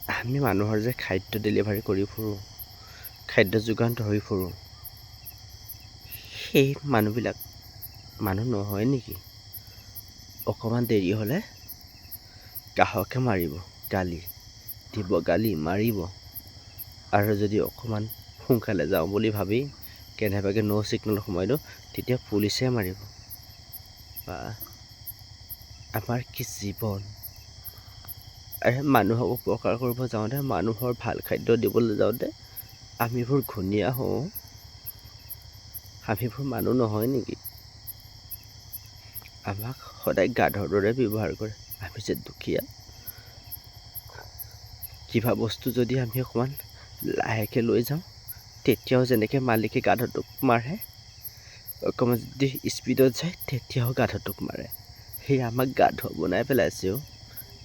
আমি মানুহৰ যে খাদ্য ডেলিভাৰী কৰি ফুৰোঁ, খাদ্য যোগান ধৰি ফুৰোঁ, সেই মানুহবিলাক মানুহ নহয় নেকি? অকণমান দেৰি হ'লে গ্ৰাহকে মাৰিব, গালি দিব, গালি মাৰিব। আৰু যদি অকণমান সোনকালে যাওঁ বুলি ভাবি কেনেবাকৈ ন' ছিগনেল সোমাই দিওঁ, তেতিয়া পুলিচে মাৰিব। বা আমাৰ কি জীৱন! মানুহক উপকাৰ কৰিব যাওঁতে, মানুহৰ ভাল খাদ্য দিবলৈ যাওঁতে আমিবোৰ ঘূণীয়া হওঁ। আমিবোৰ মানুহ নহয় নেকি? আমাক সদায় গাধৰ দৰে ব্যৱহাৰ কৰে। আমি যে দুখীয়া। কিবা বস্তু যদি আমি অকণমান লাহেকৈ লৈ যাওঁ, তেতিয়াও যেনেকৈ মালিকে গাধটোক মাৰে, অকণমান যদি স্পীডত যায় তেতিয়াও গাধটোক মাৰে। সেই আমাক গাধ বনাই পেলাইছে অ'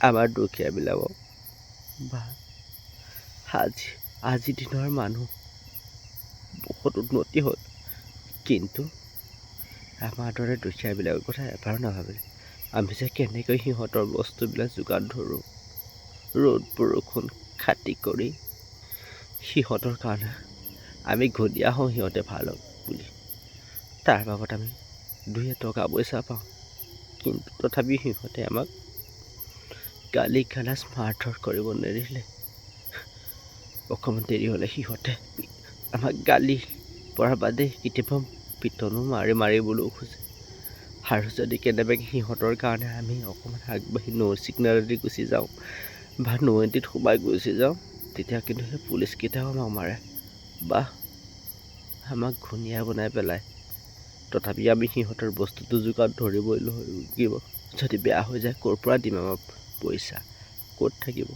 আমাৰ দুখীয়াবিলাকক। বা আজিৰ দিনৰ মানুহ বহুত উন্নতি হ'ল, কিন্তু আমাৰ দৰে দুখীয়াবিলাকৰ কথা এবাৰো নাভাবিলে। আমি যে কেনেকৈ সিহঁতৰ বস্তুবিলাক যোগান ধৰোঁ, ৰ'দ বৰষুণ খাতি কৰি সিহঁতৰ কাৰণে আমি ঘূণীয়া হওঁ, সিহঁতে ভাল হওক বুলি। তাৰ বাবদ আমি 2 পইচা পাওঁ, কিন্তু তথাপি সিহঁতে আমাক গালি গালাজ মাৰধৰ কৰিব নেৰিলে। অকণমান দেৰি হ'লে সিহঁতে আমাক গালি পৰা বাদেই কেতিয়াবা পিটনো মাৰিবলৈও খোজে। আৰু যদি কেনেবাকৈ সিহঁতৰ কাৰণে আমি অকণমান আগবাঢ়ি ন' ছিগনেলেদি গুচি যাওঁ বা নদীত সোমাই গুচি যাওঁ, তেতিয়া কিন্তু সেই পুলিচকেইটাও আমাক মাৰে বা আমাক ঘূণীয়া বনাই পেলায়। তথাপি আমি সিহঁতৰ বস্তুটো যোগান ধৰিবই লাগিব। যদি বেয়া হৈ যায় ক'ৰ পৰা দিম আমাৰ পইচা? ক'ত থাকিব?